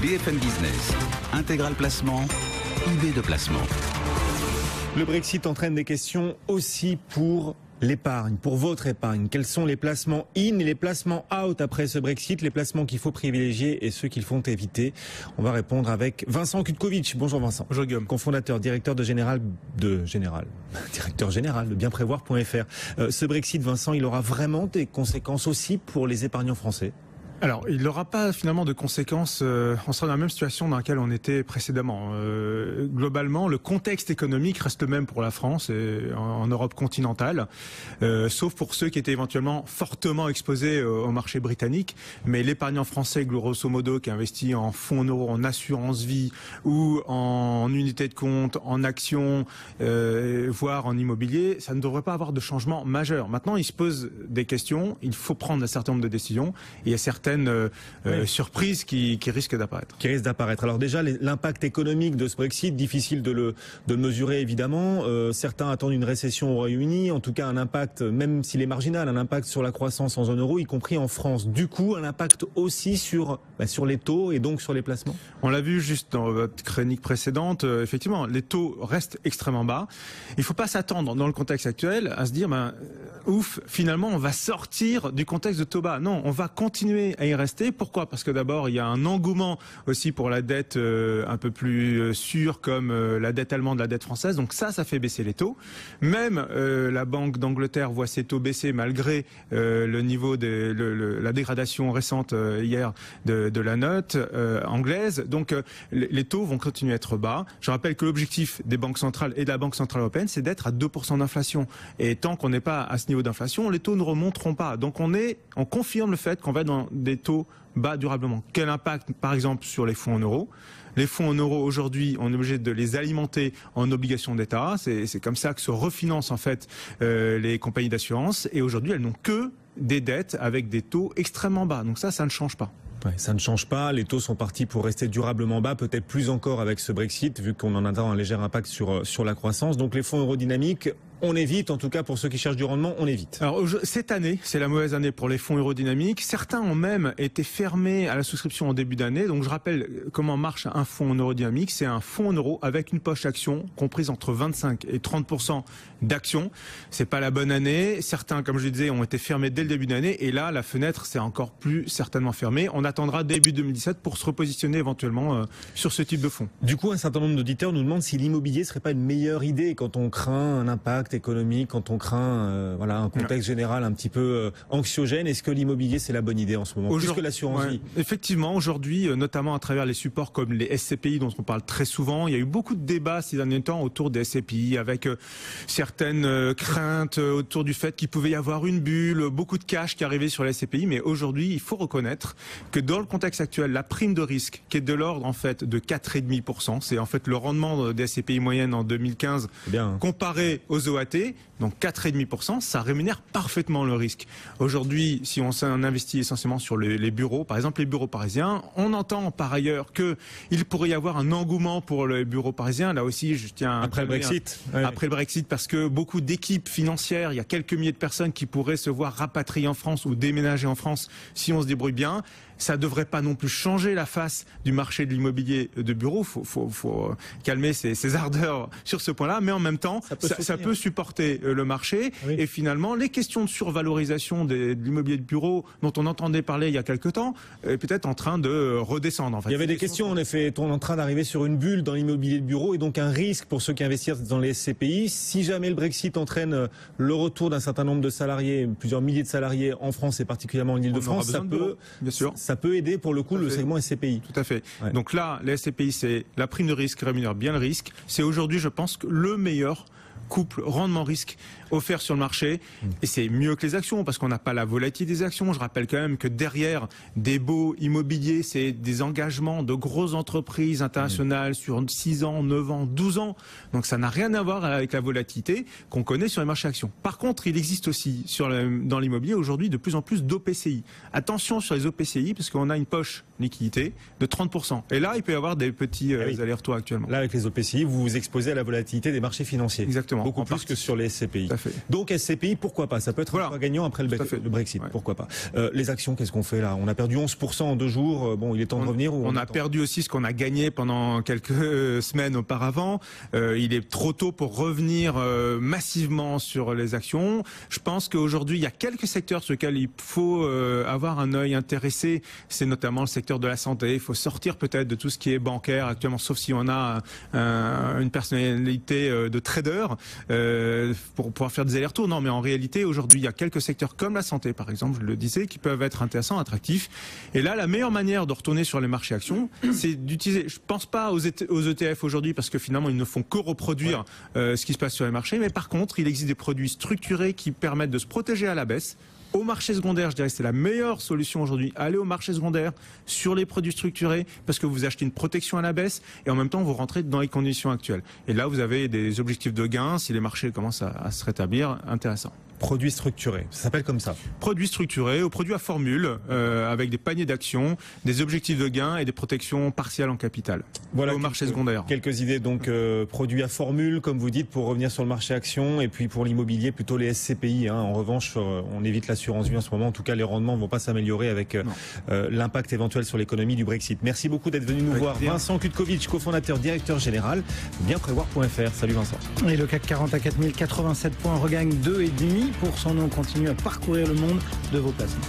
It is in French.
BFM Business, Intégral Placement, idée de placement. Le Brexit entraîne des questions aussi pour l'épargne, pour votre épargne. Quels sont les placements in et les placements out après ce Brexit, les placements qu'il faut privilégier et ceux qu'il faut éviter? On va répondre avec Vincent Kutkovic. Bonjour Vincent. Bonjour Guillaume. Cofondateur, directeur général de bienprévoir.fr. Ce Brexit, Vincent, il aura vraiment des conséquences aussi pour les épargnants français? Alors, il n'aura pas finalement de conséquences. On sera dans la même situation dans laquelle on était précédemment. Globalement, le contexte économique reste le même pour la France et en Europe continentale, sauf pour ceux qui étaient éventuellement fortement exposés au marché britannique. Mais l'épargnant français, grosso modo, qui investit en fonds en euros, en assurance vie ou en unité de compte, en actions, voire en immobilier, ça ne devrait pas avoir de changement majeur. Maintenant, il se pose des questions. Il faut prendre un certain nombre de décisions. Et il y a certaines surprises qui risquent d'apparaître. Alors déjà, l'impact économique de ce Brexit, difficile de le mesurer évidemment. Certains attendent une récession au Royaume-Uni, en tout cas un impact, même s'il est marginal, un impact sur la croissance en zone euro, y compris en France. Du coup, un impact aussi sur les taux et donc sur les placements. On l'a vu juste dans votre chronique précédente, effectivement, les taux restent extrêmement bas. Il ne faut pas s'attendre dans le contexte actuel à se dire finalement on va sortir du contexte de taux bas. Non, on va continuer à y rester. Pourquoi? Parce que d'abord, il y a un engouement aussi pour la dette un peu plus sûre, comme la dette allemande, la dette française. Donc ça fait baisser les taux. Même la Banque d'Angleterre voit ses taux baisser malgré le niveau la dégradation récente hier de la note anglaise. Donc les taux vont continuer à être bas. Je rappelle que l'objectif des banques centrales et de la Banque centrale européenne, c'est d'être à 2% d'inflation. Et tant qu'on n'est pas à ce niveau d'inflation, les taux ne remonteront pas. Donc on confirme le fait qu'on va être dans des taux bas durablement. Quel impact, par exemple, sur les fonds en euros? Les fonds en euros, aujourd'hui, on est obligé de les alimenter en obligations d'État. C'est comme ça que se refinancent, en fait, les compagnies d'assurance. Et aujourd'hui, elles n'ont que des dettes avec des taux extrêmement bas. Donc ça ne change pas. Ouais, ça ne change pas, les taux sont partis pour rester durablement bas, peut-être plus encore avec ce Brexit, vu qu'on en attend un léger impact sur la croissance. Donc les fonds eurodynamiques, on évite, en tout cas pour ceux qui cherchent du rendement, on évite. Alors cette année, c'est la mauvaise année pour les fonds eurodynamiques. Certains ont même été fermés à la souscription en début d'année. Donc je rappelle comment marche un fonds eurodynamique. C'est un fonds en euros avec une poche action comprise entre 25 et 30% d'actions. C'est pas la bonne année. Certains, comme je le disais, ont été fermés dès le début d'année. Et là, la fenêtre s'est encore plus certainement fermée. On attendra début 2017 pour se repositionner éventuellement sur ce type de fonds. Du coup, un certain nombre d'auditeurs nous demandent si l'immobilier serait pas une meilleure idée quand on craint un impact économique, quand on craint un contexte général un petit peu anxiogène. Est-ce que l'immobilier c'est la bonne idée en ce moment, plus que l'assurance vie? Effectivement, aujourd'hui, notamment à travers les supports comme les SCPI dont on parle très souvent, il y a eu beaucoup de débats ces derniers temps autour des SCPI avec certaines craintes autour du fait qu'il pouvait y avoir une bulle, beaucoup de cash qui arrivait sur les SCPI, mais aujourd'hui, il faut reconnaître que dans le contexte actuel, la prime de risque qui est de l'ordre en fait de 4,5%, c'est en fait le rendement des SCPI moyenne en 2015 comparé aux OAT, donc 4,5%, ça rémunère parfaitement le risque. Aujourd'hui, si on investit essentiellement sur les bureaux, par exemple les bureaux parisiens, on entend par ailleurs que il pourrait y avoir un engouement pour les bureaux parisiens. Là aussi, je tiens après le Brexit, après le Brexit, parce que beaucoup d'équipes financières, il y a quelques milliers de personnes qui pourraient se voir rapatrier en France ou déménager en France si on se débrouille bien. Ça devrait pas non plus changer la face du marché de l'immobilier de bureau. Faut calmer ses ardeurs sur ce point-là, mais en même temps, ça peut supporter le marché. Oui. Et finalement, les questions de survalorisation de l'immobilier de bureau dont on entendait parler il y a quelque temps, est peut-être en train de redescendre. En fait. Il y avait des questions, en effet. On est en train d'arriver sur une bulle dans l'immobilier de bureau et donc un risque pour ceux qui investissent dans les SCPI. Si jamais le Brexit entraîne le retour d'un certain nombre de salariés, plusieurs milliers de salariés en France et particulièrement en Île-de-France, ça peut aider pour le coup le segment SCPI. Tout à fait. Ouais. Donc là, les SCPI, c'est la prime de risque rémunère bien le risque. C'est aujourd'hui, je pense, le meilleur couple rendement-risque offert sur le marché. Et c'est mieux que les actions parce qu'on n'a pas la volatilité des actions. Je rappelle quand même que derrière des baux immobiliers, c'est des engagements de grosses entreprises internationales sur 6 ans, 9 ans, 12 ans. Donc ça n'a rien à voir avec la volatilité qu'on connaît sur les marchés actions. Par contre, il existe aussi dans l'immobilier aujourd'hui de plus en plus d'OPCI. Attention sur les OPCI parce qu'on a une poche liquidité de 30%. Et là, il peut y avoir des petits allers-retours actuellement. Là, avec les OPCI, vous vous exposez à la volatilité des marchés financiers. Exactement. Exactement. Beaucoup plus que sur les SCPI. Tout à fait. Donc SCPI, pourquoi pas? Ça peut être un choix gagnant après le Brexit. Ouais. Pourquoi pas? Les actions, qu'est-ce qu'on fait là? On a perdu 11% en 2 jours. Bon, il est temps de revenir. On a perdu aussi ce qu'on a gagné pendant quelques semaines auparavant. Il est trop tôt pour revenir massivement sur les actions. Je pense qu'aujourd'hui, il y a quelques secteurs sur lesquels il faut avoir un œil intéressé. C'est notamment le secteur de la santé. Il faut sortir peut-être de tout ce qui est bancaire actuellement, sauf si on a une personnalité de trader pour pouvoir faire des allers-retours. Non, mais en réalité, aujourd'hui, il y a quelques secteurs comme la santé, par exemple, je le disais, qui peuvent être intéressants, attractifs. Et là, la meilleure manière de retourner sur les marchés actions, c'est d'utiliser. Je pense pas aux ETF aujourd'hui parce que finalement, ils ne font que reproduire ce qui se passe sur les marchés. Mais par contre, il existe des produits structurés qui permettent de se protéger à la baisse. Au marché secondaire, je dirais que c'est la meilleure solution aujourd'hui. Allez au marché secondaire sur les produits structurés parce que vous achetez une protection à la baisse et en même temps vous rentrez dans les conditions actuelles. Et là, vous avez des objectifs de gain si les marchés commencent à se rétablir. Intéressant. Produits structurés, ça s'appelle comme ça. Produits structurés, ou produits à formule, avec des paniers d'actions, des objectifs de gain et des protections partielles en capital. Voilà au marché secondaire. Quelques idées donc produits à formule, comme vous dites, pour revenir sur le marché action, et puis pour l'immobilier plutôt les SCPI. En revanche, on évite l'assurance vie en ce moment. En tout cas, les rendements ne vont pas s'améliorer avec l'impact éventuel sur l'économie du Brexit. Merci beaucoup d'être venu nous voir. Vincent Kutkovic, cofondateur, directeur général, bienprévoir.fr. Salut Vincent. Et le CAC 40 à 4087 points regagne 2,5%. On continue à parcourir le monde de vos placements.